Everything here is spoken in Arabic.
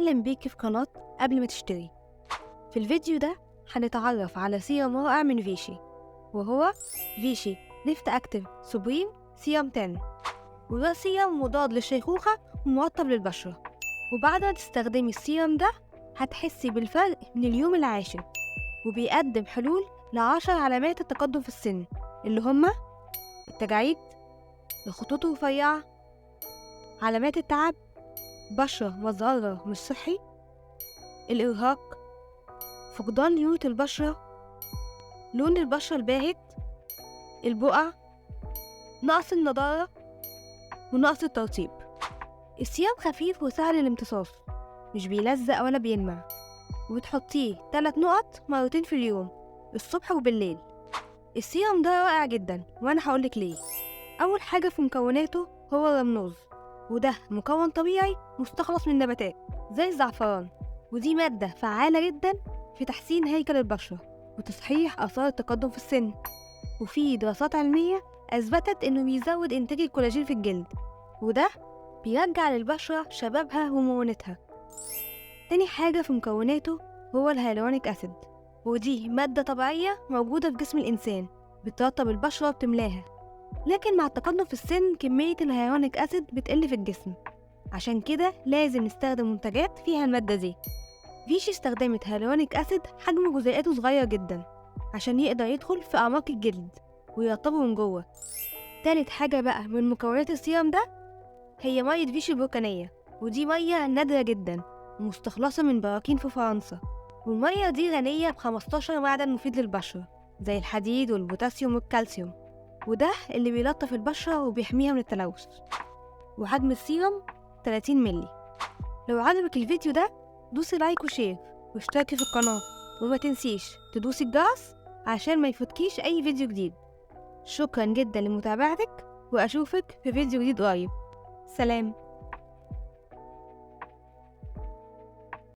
أهلا بيك في قناة قبل ما تشتري. في الفيديو ده هنتعرف على سيرم رائع من فيشي، وهو فيشي ليفت أكتيف سوبريم سيرم 10. وده سيرم مضاد للشيخوخة ومرطب للبشرة، وبعد ما تستخدمي السيرم ده هتحسي بالفرق من اليوم العاشر. وبيقدم حلول ل10 علامات التقدم في السن، اللي هما التجاعيد، الخطوط الرفيعة، علامات التعب، بشرة مزهرة مش صحي، الإرهاق، فقدان ليونة البشرة، لون البشرة الباهت، البقع، نقص النضارة، ونقص الترطيب. السيرم خفيف وسهل الامتصاص، مش بيلزق ولا بيلمع، وبتحطيه 3 نقط مرتين في اليوم، الصبح وبالليل. السيرم ده رائع جدا، وانا هقولك ليه. اول حاجة في مكوناته هو الرمنوز، وده مكون طبيعي مستخلص من نباتات زي الزعفران، ودي مادة فعالة جدا في تحسين هيكل البشرة وتصحيح آثار التقدم في السن. وفي دراسات علمية أثبتت إنه بيزود إنتاج الكولاجين في الجلد، وده بيرجع للبشرة شبابها ومرونتها. تاني حاجة في مكوناته هو الهيالورونيك أسيد، ودي مادة طبيعية موجودة في جسم الإنسان بترطب البشرة وبتملاها. لكن مع التقدم في السن كمية الهيالورونيك أسيد بتقل في الجسم، عشان كده لازم نستخدم منتجات فيها المادة دي. فيشي استخدمت هيالورونيك أسيد حجم جزيئاته صغير جدا عشان يقدر يدخل في أعماق الجلد ويرطبه من جوه. تالت حاجة بقى من مكونات السيرم ده هي مية فيشي البركانية، ودي مية نادرة جدا ومستخلصة من براكين في فرنسا. والمية دي غنية ب15 معدن مفيد للبشرة زي الحديد والبوتاسيوم والكالسيوم، وده اللي بيلطف البشرة وبيحميها من التلوث. وحجم السيرم 30 ملي. لو عجبك الفيديو ده دوسي لايك وشير واشتركي في القناة، وما تنسيش تدوسي الجرس عشان ما يفوتكيش أي فيديو جديد. شكرا جدا لمتابعتك، وأشوفك في فيديو جديد قريب. سلام.